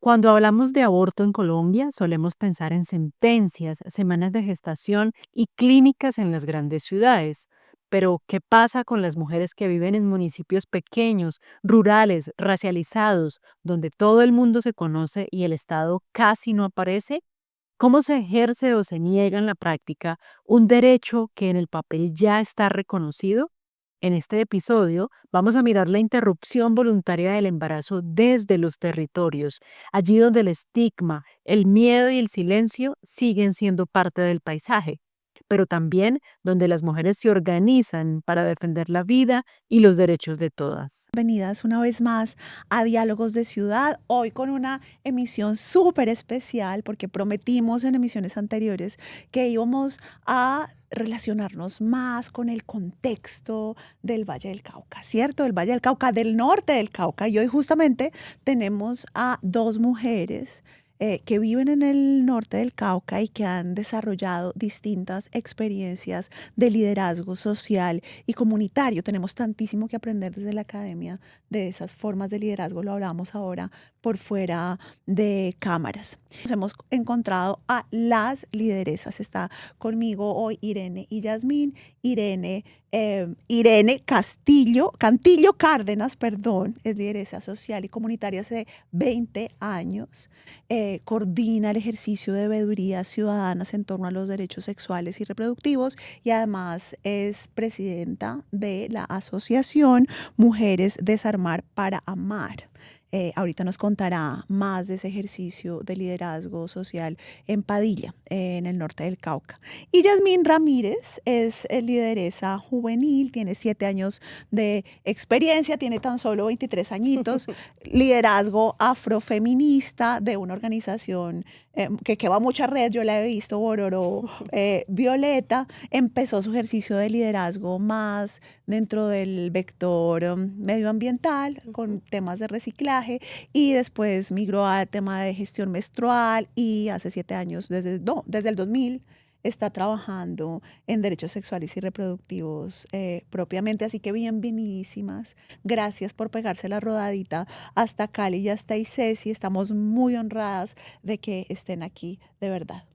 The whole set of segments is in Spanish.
Cuando hablamos de aborto en Colombia, solemos pensar en sentencias, semanas de gestación y clínicas en las grandes ciudades. Pero, ¿qué pasa con las mujeres que viven en municipios pequeños, rurales, racializados, donde todo el mundo se conoce y el Estado casi no aparece? ¿Cómo se ejerce o se niega en la práctica un derecho que en el papel ya está reconocido? En este episodio vamos a mirar la interrupción voluntaria del embarazo desde los territorios, allí donde el estigma, el miedo y el silencio siguen siendo parte del paisaje, pero también donde las mujeres se organizan para defender la vida y los derechos de todas. Bienvenidas una vez más a Diálogos de Ciudad, hoy con una emisión súper especial porque prometimos en emisiones anteriores que íbamos a relacionarnos más con el contexto del Valle del Cauca, ¿cierto? Del Valle del Cauca, del norte del Cauca. Y hoy justamente tenemos a dos mujeres que viven en el norte del Cauca y que han desarrollado distintas experiencias de liderazgo social y comunitario. Tenemos tantísimo que aprender desde la academia de esas formas de liderazgo, lo hablamos ahora por fuera de cámaras. Nos hemos encontrado a las lideresas. Está conmigo hoy Irene y Yasmín. Irene Cantillo Cárdenas, perdón, es lideresa social y comunitaria hace 20 años. Coordina el ejercicio de veedurías ciudadanas en torno a los derechos sexuales y reproductivos y además es presidenta de la asociación Mujeres Desarmar para Amar. Ahorita nos contará más de ese ejercicio de liderazgo social en Padilla, en el norte del Cauca. Y Yasmín Ramírez es lideresa juvenil, tiene 7 años de experiencia, tiene tan solo 23 añitos, liderazgo afrofeminista de una organización que va a mucha red, yo la he visto, Bororo Violeta. Empezó su ejercicio de liderazgo más dentro del vector medioambiental, con temas de reciclaje, y después migró al tema de gestión menstrual y hace 7 años, desde el 2000, está trabajando en derechos sexuales y reproductivos propiamente. Así que bienvenidísimas. Gracias por pegarse la rodadita hasta Cali y hasta Icesi. Estamos muy honradas de que estén aquí, de verdad.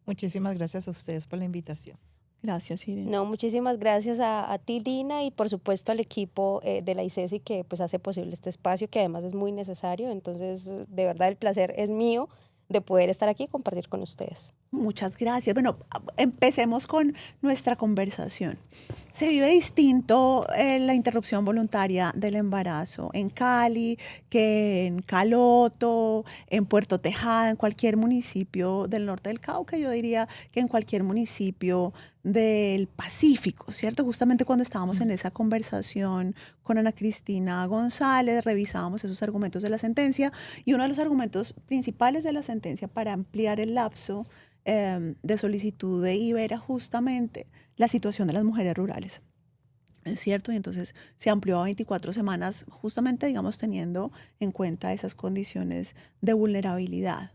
Muchísimas gracias a ustedes por la invitación. Gracias, Irene. No, muchísimas gracias a ti, Lina, y por supuesto al equipo de la ICESI que pues hace posible este espacio, que además es muy necesario. Entonces, de verdad, el placer es mío de poder estar aquí y compartir con ustedes. Muchas gracias. Bueno, empecemos con nuestra conversación. Se vive distinto la interrupción voluntaria del embarazo en Cali que en Caloto, en Puerto Tejada, en cualquier municipio del norte del Cauca. Yo diría que en cualquier municipio del Pacífico, ¿cierto? Justamente cuando estábamos en esa conversación con Ana Cristina González, revisábamos esos argumentos de la sentencia, y uno de los argumentos principales de la sentencia para ampliar el lapso de solicitud de IVA era justamente la situación de las mujeres rurales. ¿Es cierto? Y entonces se amplió a 24 semanas, justamente, digamos, teniendo en cuenta esas condiciones de vulnerabilidad.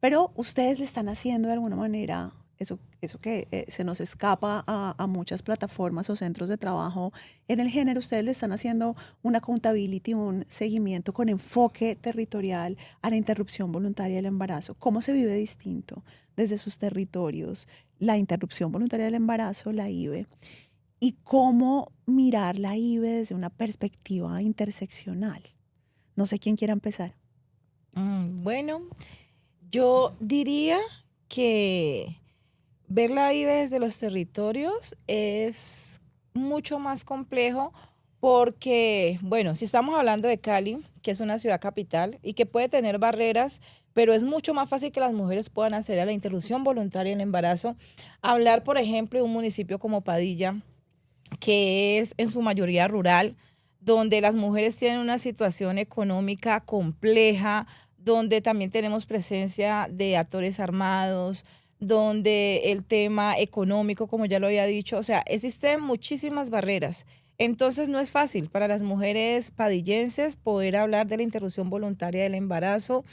Pero ustedes le están haciendo de alguna manera eso que se nos escapa a muchas plataformas o centros de trabajo en el género. Ustedes le están haciendo una accountability, un seguimiento con enfoque territorial a la interrupción voluntaria del embarazo. ¿Cómo se vive distinto desde sus territorios la interrupción voluntaria del embarazo, la IVE? Y cómo mirar la IVE desde una perspectiva interseccional. No sé quién quiera empezar. Bueno, yo diría que ver la IVE desde los territorios es mucho más complejo porque, bueno, si estamos hablando de Cali, que es una ciudad capital y que puede tener barreras, pero es mucho más fácil que las mujeres puedan acceder a la interrupción voluntaria del embarazo. Hablar, por ejemplo, de un municipio como Padilla, que es en su mayoría rural, donde las mujeres tienen una situación económica compleja, donde también tenemos presencia de actores armados, donde el tema económico, como ya lo había dicho, o sea, existen muchísimas barreras. Entonces no es fácil para las mujeres padillenses poder hablar de la interrupción voluntaria del embarazo.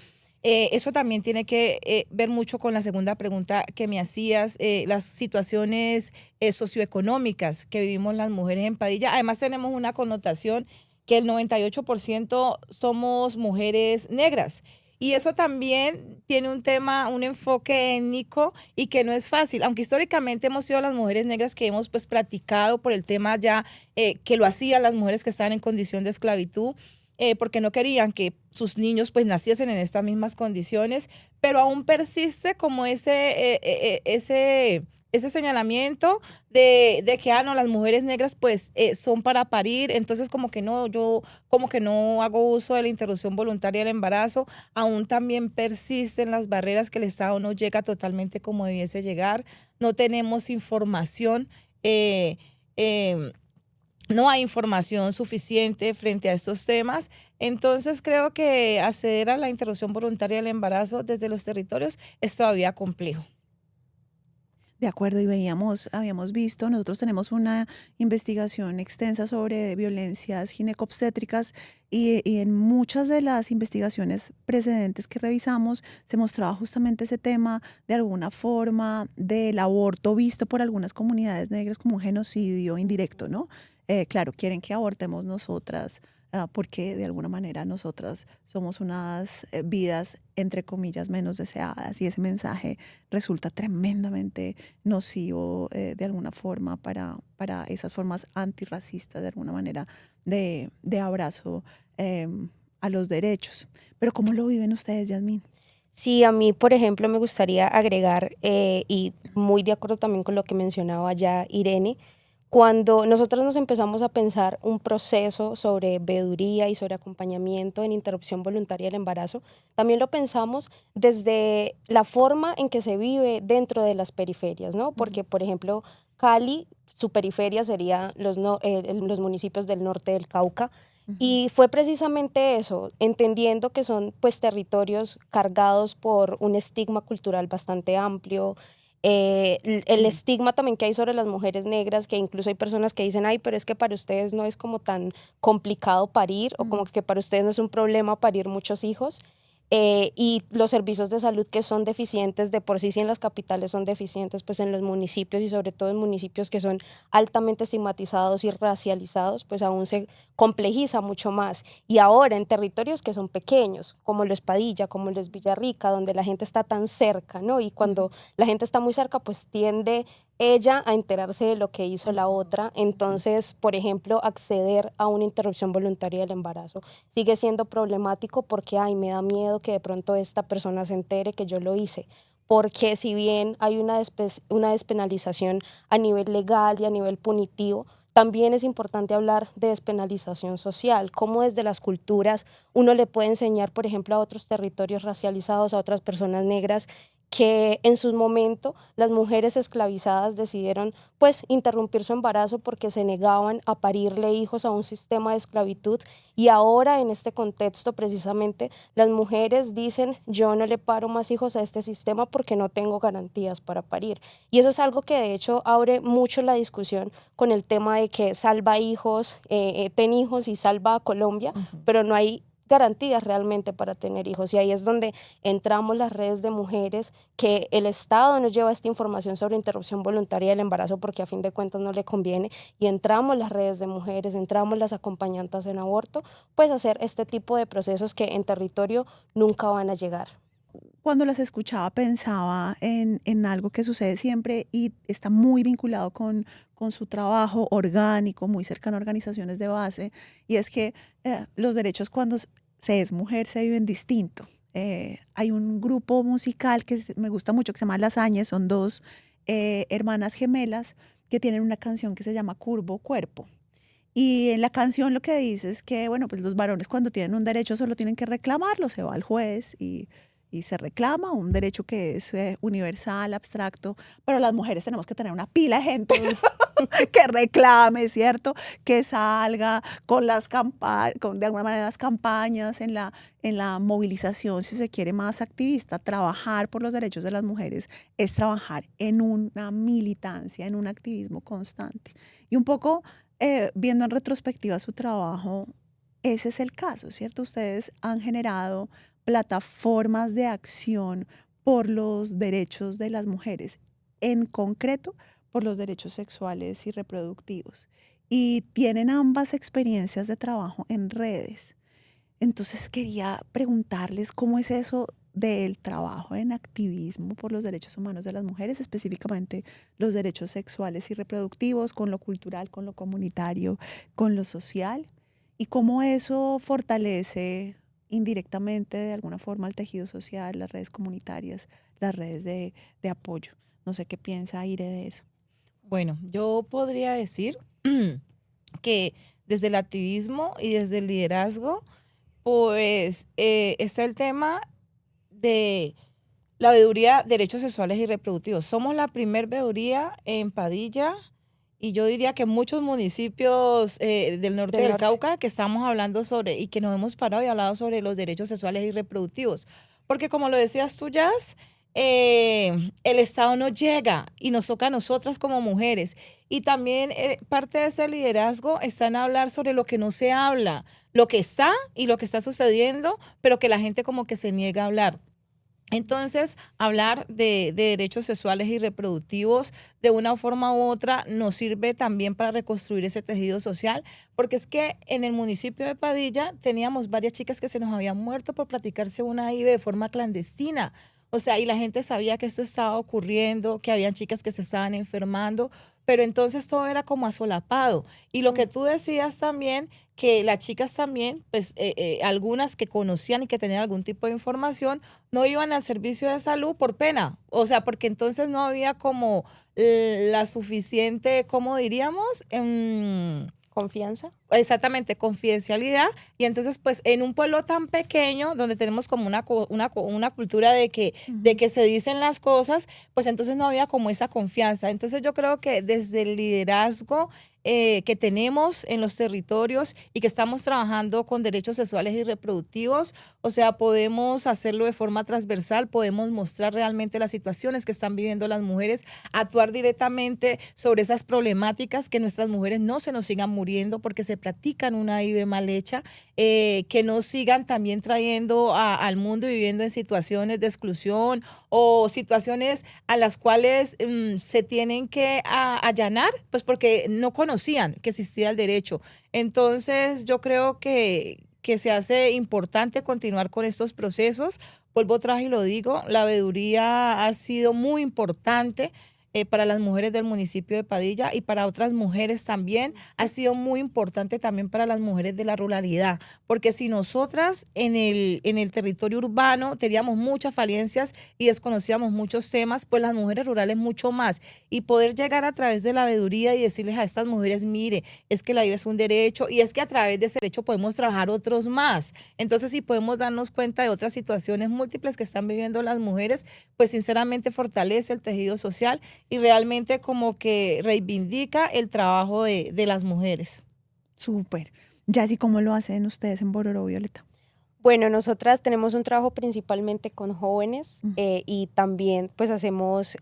Eso también tiene que ver mucho con la segunda pregunta que me hacías, las situaciones socioeconómicas que vivimos las mujeres en Padilla. Además tenemos una connotación que el 98% somos mujeres negras Y eso también tiene un tema, un enfoque étnico y que no es fácil, aunque históricamente hemos sido las mujeres negras que hemos pues practicado por el tema ya que lo hacían las mujeres que estaban en condición de esclavitud, porque no querían que sus niños pues naciesen en estas mismas condiciones, pero aún persiste como ese señalamiento de que, no, las mujeres negras pues son para parir, entonces como que no, yo como que no hago uso de la interrupción voluntaria del embarazo, aún también persisten las barreras que el Estado no llega totalmente como debiese llegar, no tenemos información, eh, eh, no hay información suficiente frente a estos temas, entonces creo que acceder a la interrupción voluntaria del embarazo desde los territorios es todavía complejo. De acuerdo, y habíamos visto, nosotros tenemos una investigación extensa sobre violencias ginecobstétricas y en muchas de las investigaciones precedentes que revisamos se mostraba justamente ese tema de alguna forma del aborto visto por algunas comunidades negras como un genocidio indirecto, ¿no? Claro, quieren que abortemos nosotras, porque de alguna manera nosotras somos unas vidas, entre comillas, menos deseadas y ese mensaje resulta tremendamente nocivo de alguna forma para esas formas antirracistas, de alguna manera, de abrazo eh, a los derechos. Pero ¿cómo lo viven ustedes, Yasmín? Sí, a mí, por ejemplo, me gustaría agregar, y muy de acuerdo también con lo que mencionaba ya Irene, cuando nosotros nos empezamos a pensar un proceso sobre veeduría y sobre acompañamiento en interrupción voluntaria del embarazo, también lo pensamos desde la forma en que se vive dentro de las periferias, ¿no? Porque, por ejemplo, Cali, su periferia sería los municipios del norte del Cauca, Ujú. y fue precisamente eso, entendiendo que son pues territorios cargados por un estigma cultural bastante amplio, el Sí. estigma también que hay sobre las mujeres negras, que incluso hay personas que dicen, ay, pero es que para ustedes no es como tan complicado parir, o como Mm. que para ustedes no es un problema parir muchos hijos. Y los servicios de salud que son deficientes de por sí, si en las capitales son deficientes, pues en los municipios y sobre todo en municipios que son altamente estigmatizados y racializados, pues aún se complejiza mucho más. Y ahora en territorios que son pequeños, como lo es Padilla, como lo es Villarrica, donde la gente está tan cerca, ¿no? Y Ujú. cuando la gente está muy cerca, pues tiende ella a enterarse de lo que hizo la Ujú. otra. Ujú. Entonces, por ejemplo, acceder a una interrupción voluntaria del embarazo sigue siendo problemático porque, ay, me da miedo que de pronto esta persona se entere que yo lo hice. Porque si bien hay una despenalización a nivel legal y a nivel punitivo, también es importante hablar de despenalización social, cómo desde las culturas uno le puede enseñar, por ejemplo, a otros territorios racializados, a otras personas negras, que en su momento las mujeres esclavizadas decidieron pues interrumpir su embarazo porque se negaban a parirle hijos a un sistema de esclavitud, y ahora en este contexto precisamente las mujeres dicen, yo no le paro más hijos a este sistema porque no tengo garantías para parir. Y eso es algo que de hecho abre mucho la discusión con el tema de que salva hijos, ten hijos y salva a Colombia, Ujú. pero no hay garantías realmente para tener hijos. Y ahí es donde entramos las redes de mujeres, que el Estado nos lleva esta información sobre interrupción voluntaria del embarazo porque a fin de cuentas no le conviene, y entramos las redes de mujeres, entramos las acompañantes en aborto, pues hacer este tipo de procesos que en territorio nunca van a llegar. Cuando las escuchaba pensaba en algo que sucede siempre y está muy vinculado con su trabajo orgánico, muy cercano a organizaciones de base, y es que los derechos cuando se es mujer se viven distinto. Hay un grupo musical que me gusta mucho que se llama Las Áñez, son dos hermanas gemelas que tienen una canción que se llama Curvo Cuerpo. Y en la canción lo que dice es que, bueno, pues los varones cuando tienen un derecho solo tienen que reclamarlo, se va al juez y se reclama un derecho que es universal, abstracto, pero las mujeres tenemos que tener una pila de gente Mm. que reclame, ¿cierto? Que salga con las campañas, con de alguna manera las campañas en la movilización, si se quiere, más activista. Trabajar por los derechos de las mujeres es trabajar en una militancia, en un activismo constante. Y un poco viendo en retrospectiva su trabajo, ese es el caso, ¿cierto? Ustedes han generado plataformas de acción por los derechos de las mujeres, en concreto por los derechos sexuales y reproductivos. Y tienen ambas experiencias de trabajo en redes. Entonces quería preguntarles cómo es eso del trabajo en activismo por los derechos humanos de las mujeres, específicamente los derechos sexuales y reproductivos, con lo cultural, con lo comunitario, con lo social, y cómo eso fortalece indirectamente de alguna forma el tejido social, las redes comunitarias, las redes de apoyo. No sé qué piensa Ire de eso. Bueno, yo podría decir que desde el activismo y desde el liderazgo, pues está el tema de la veeduría de derechos sexuales y reproductivos. Somos la primer veeduría en Padilla y yo diría que muchos municipios del norte Del del norte. Cauca que estamos hablando sobre y que nos hemos parado y hablado sobre los derechos sexuales y reproductivos. Porque como lo decías tú, Jazz, el Estado no llega y nos toca a nosotras como mujeres. Y también parte de ese liderazgo está en hablar sobre lo que no se habla, lo que está y lo que está sucediendo, pero que la gente como que se niega a hablar. Entonces, hablar de derechos sexuales y reproductivos de una forma u otra nos sirve también para reconstruir ese tejido social, porque es que en el municipio de Padilla teníamos varias chicas que se nos habían muerto por practicarse una IV de forma clandestina. O sea, y la gente sabía que esto estaba ocurriendo, que habían chicas que se estaban enfermando, pero entonces todo era como asolapado. Y lo que tú decías también, que las chicas también, pues algunas que conocían y que tenían algún tipo de información, no iban al servicio de salud por pena. O sea, porque entonces no había como la suficiente, ¿cómo diríamos? Confianza. Exactamente, confidencialidad. Y entonces, pues, en un pueblo tan pequeño, donde tenemos como una cultura de que se dicen las cosas, pues entonces no había como esa confianza. Entonces yo creo que desde el liderazgo que tenemos en los territorios y que estamos trabajando con derechos sexuales y reproductivos, o sea, podemos hacerlo de forma transversal, podemos mostrar realmente las situaciones que están viviendo las mujeres, actuar directamente sobre esas problemáticas, que nuestras mujeres no se nos sigan muriendo porque se practican una IV mal hecha, que no sigan también trayendo al mundo y viviendo en situaciones de exclusión o situaciones a las cuales se tienen que allanar, pues porque no conocían que existía el derecho. Entonces, yo creo que se hace importante continuar con estos procesos. Vuelvo atrás y lo digo, la veeduría ha sido muy importante para las mujeres del municipio de Padilla y para otras mujeres también. Ha sido muy importante también para las mujeres de la ruralidad, porque si nosotras en el territorio urbano teníamos muchas falencias y desconocíamos muchos temas, pues las mujeres rurales mucho más. Y poder llegar a través de la veeduría y decirles a estas mujeres, mire, es que la vida es un derecho y es que a través de ese derecho podemos trabajar otros más. Entonces, si podemos darnos cuenta de otras situaciones múltiples que están viviendo las mujeres, pues sinceramente fortalece el tejido social y realmente como que reivindica el trabajo de las mujeres. Súper. Ya así como lo hacen ustedes en Bororo, Violeta. Bueno, nosotras tenemos un trabajo principalmente con jóvenes y también pues hacemos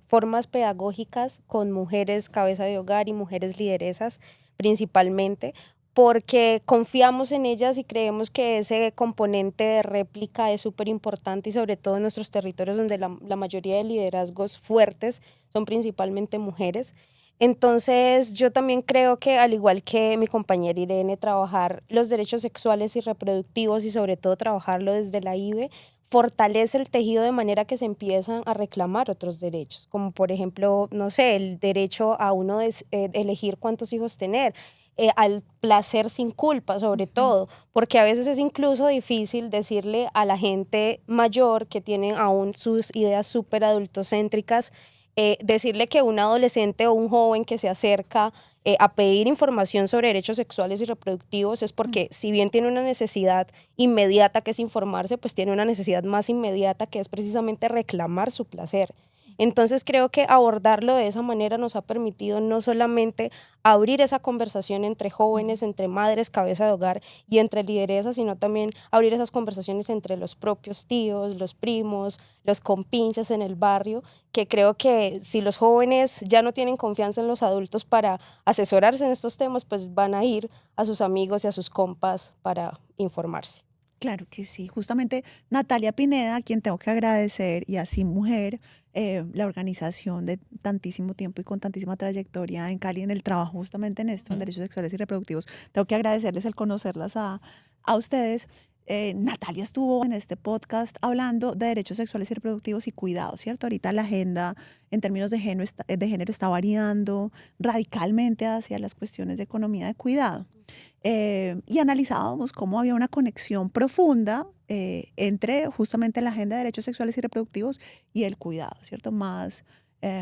formas pedagógicas con mujeres cabeza de hogar y mujeres lideresas principalmente, porque confiamos en ellas y creemos que ese componente de réplica es súper importante y sobre todo en nuestros territorios donde la mayoría de liderazgos fuertes son principalmente mujeres. Entonces, yo también creo que, al igual que mi compañera Irene, trabajar los derechos sexuales y reproductivos y sobre todo trabajarlo desde la IVE fortalece el tejido de manera que se empiezan a reclamar otros derechos, como por ejemplo, no sé, el derecho a uno de elegir cuántos hijos tener, al placer sin culpa sobre todo, porque a veces es incluso difícil decirle a la gente mayor que tiene aún sus ideas súper adultocéntricas, decirle que un adolescente o un joven que se acerca a pedir información sobre derechos sexuales y reproductivos es porque si bien tiene una necesidad inmediata que es informarse, pues tiene una necesidad más inmediata que es precisamente reclamar su placer. Entonces creo que abordarlo de esa manera nos ha permitido no solamente abrir esa conversación entre jóvenes, entre madres, cabeza de hogar y entre lideresas, sino también abrir esas conversaciones entre los propios tíos, los primos, los compinches en el barrio, que creo que si los jóvenes ya no tienen confianza en los adultos para asesorarse en estos temas, pues van a ir a sus amigos y a sus compas para informarse. Claro que sí. Justamente Natalia Pineda, a quien tengo que agradecer, y así Mujer, la organización de tantísimo tiempo y con tantísima trayectoria en Cali en el trabajo justamente en esto, en derechos sexuales y reproductivos. Tengo que agradecerles el conocerlas a ustedes. Natalia estuvo en este podcast hablando de derechos sexuales y reproductivos y cuidados, ¿cierto? Ahorita la agenda en términos de género está variando radicalmente hacia las cuestiones de economía de cuidado. Y analizábamos cómo había una conexión profunda entre justamente la agenda de derechos sexuales y reproductivos y el cuidado, ¿cierto? Más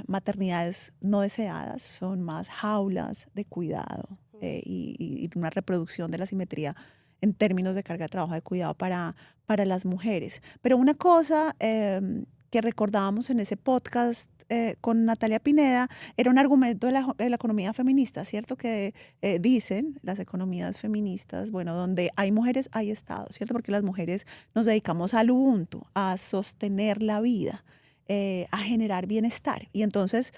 maternidades no deseadas, son más jaulas de cuidado y una reproducción de la simetría en términos de carga de trabajo de cuidado para las mujeres. Pero una cosa que recordábamos en ese podcast con Natalia Pineda era un argumento de la economía feminista, ¿cierto? Que dicen las economías feministas, bueno, donde hay mujeres hay Estado, ¿cierto? Porque las mujeres nos dedicamos al ubuntu, a sostener la vida, a generar bienestar. Y entonces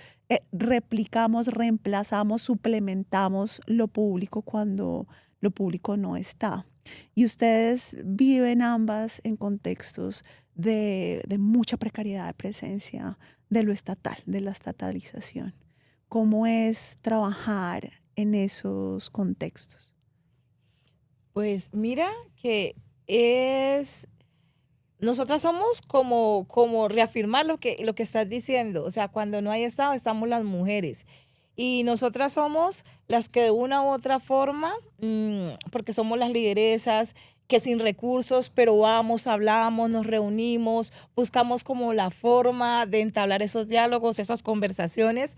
replicamos, reemplazamos, suplementamos lo público cuando lo público no está. Y ustedes viven ambas en contextos de mucha precariedad de presencia de lo estatal, de la estatalización. ¿Cómo es trabajar en esos contextos? Pues mira que nosotras somos como reafirmar lo que estás diciendo. O sea, cuando no hay Estado, estamos las mujeres. Y nosotras somos las que de una u otra forma, porque somos las lideresas, que sin recursos, pero vamos, hablamos, nos reunimos, buscamos como la forma de entablar esos diálogos, esas conversaciones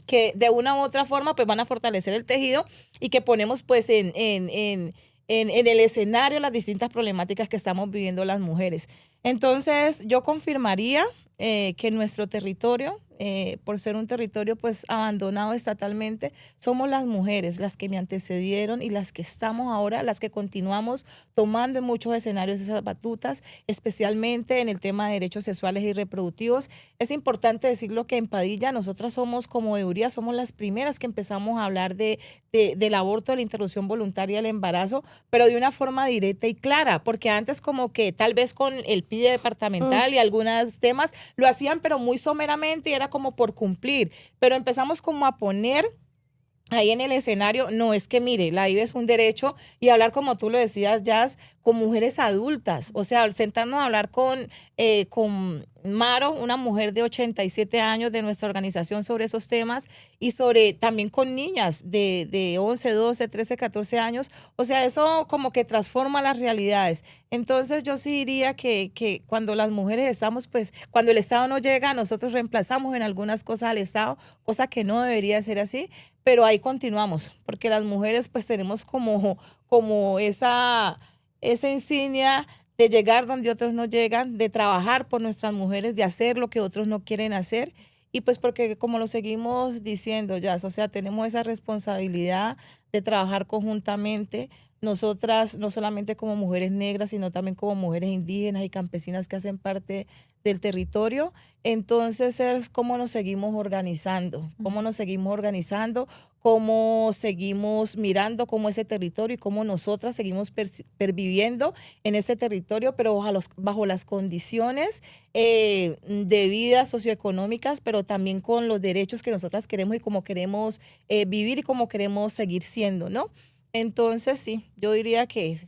que de una u otra forma pues van a fortalecer el tejido y que ponemos pues en el escenario las distintas problemáticas que estamos viviendo las mujeres. Entonces yo confirmaría que nuestro territorio, por ser un territorio pues abandonado estatalmente, somos las mujeres las que me antecedieron y las que estamos ahora, las que continuamos tomando en muchos escenarios esas batutas, especialmente en el tema de derechos sexuales y reproductivos. Es importante decirlo que en Padilla nosotras somos como EURIA, somos las primeras que empezamos a hablar del aborto, de la interrupción voluntaria del embarazo, pero de una forma directa y clara, porque antes como que tal vez con el PIDE departamental y algunos temas lo hacían pero muy someramente y era como por cumplir, pero empezamos como a poner ahí en el escenario, no es que mire, la IVE es un derecho y hablar como tú lo decías, Jazz, con mujeres adultas, o sea, sentarnos a hablar con Maro, una mujer de 87 años de nuestra organización sobre esos temas y sobre también con niñas de 11, 12, 13, 14 años, o sea, eso como que transforma las realidades. Entonces yo sí diría que cuando las mujeres estamos, pues cuando el Estado no llega, nosotros reemplazamos en algunas cosas al Estado, cosa que no debería ser así, pero ahí continuamos, porque las mujeres pues tenemos como esa insignia de llegar donde otros no llegan, de trabajar por nuestras mujeres, de hacer lo que otros no quieren hacer. Y pues porque como lo seguimos diciendo ya, o sea, tenemos esa responsabilidad de trabajar conjuntamente, nosotras no solamente como mujeres negras, sino también como mujeres indígenas y campesinas que hacen parte del territorio. Entonces es cómo nos seguimos organizando, cómo seguimos mirando cómo ese territorio y cómo nosotras seguimos perviviendo en ese territorio, pero bajo las condiciones de vida socioeconómicas, pero también con los derechos que nosotras queremos y cómo queremos vivir y cómo queremos seguir siendo, ¿no? Entonces sí, yo diría que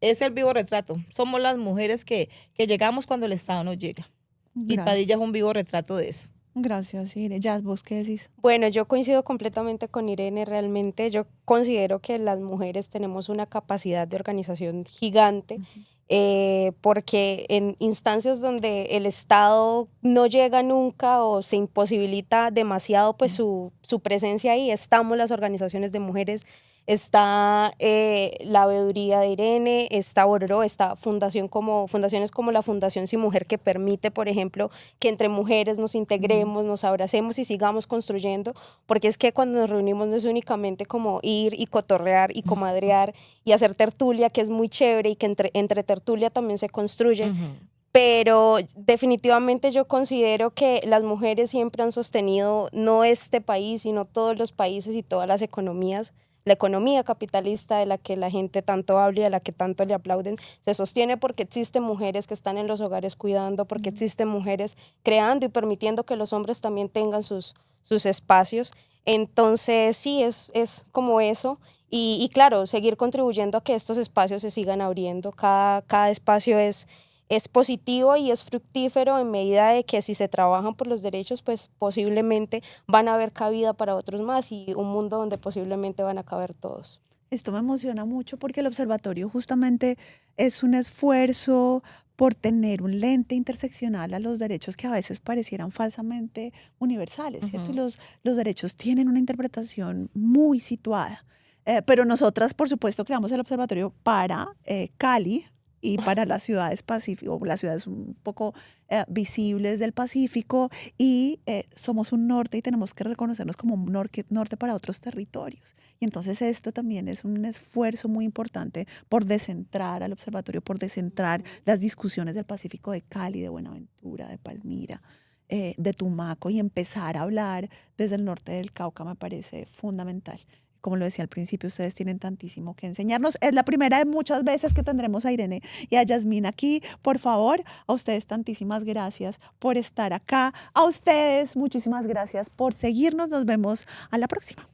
es el vivo retrato. Somos las mujeres que llegamos cuando el Estado no llega. Y Gracias. Padilla es un vivo retrato de eso. Gracias, Irene. Jazz, ¿vos qué decís? Bueno, yo coincido completamente con Irene. Realmente yo considero que las mujeres tenemos una capacidad de organización gigante, porque en instancias donde el Estado no llega nunca o se imposibilita demasiado pues su presencia ahí, estamos las organizaciones de mujeres, está la veeduría de Irene, está Bororo, está fundaciones como la Fundación Sin Mujer, que permite, por ejemplo, que entre mujeres nos integremos, nos abracemos y sigamos construyendo, porque es que cuando nos reunimos no es únicamente como ir y cotorrear y comadrear y hacer tertulia, que es muy chévere y que entre tertulia también se construye. Pero definitivamente yo considero que las mujeres siempre han sostenido no este país, sino todos los países y todas las economías. La economía capitalista de la que la gente tanto habla y a la que tanto le aplauden, se sostiene porque existen mujeres que están en los hogares cuidando, porque existen mujeres creando y permitiendo que los hombres también tengan sus espacios. Entonces sí, es como eso. y claro, seguir contribuyendo a que estos espacios se sigan abriendo. Cada espacio es positivo y es fructífero en medida de que si se trabajan por los derechos, pues posiblemente van a haber cabida para otros más y un mundo donde posiblemente van a caber todos. Esto me emociona mucho porque el observatorio justamente es un esfuerzo por tener un lente interseccional a los derechos que a veces parecieran falsamente universales, ¿cierto? Y los derechos tienen una interpretación muy situada. Pero nosotras, por supuesto, creamos el observatorio para Cali y para las ciudades pacífico, las ciudades un poco visibles del Pacífico, y somos un norte y tenemos que reconocernos como un norte para otros territorios. Y entonces esto también es un esfuerzo muy importante por descentrar al observatorio, por descentrar las discusiones del Pacífico, de Cali, de Buenaventura, de Palmira, de Tumaco, y empezar a hablar desde el norte del Cauca me parece fundamental. Como lo decía al principio, ustedes tienen tantísimo que enseñarnos. Es la primera de muchas veces que tendremos a Irene y a Yasmín aquí. Por favor, a ustedes tantísimas gracias por estar acá. A ustedes muchísimas gracias por seguirnos. Nos vemos a la próxima.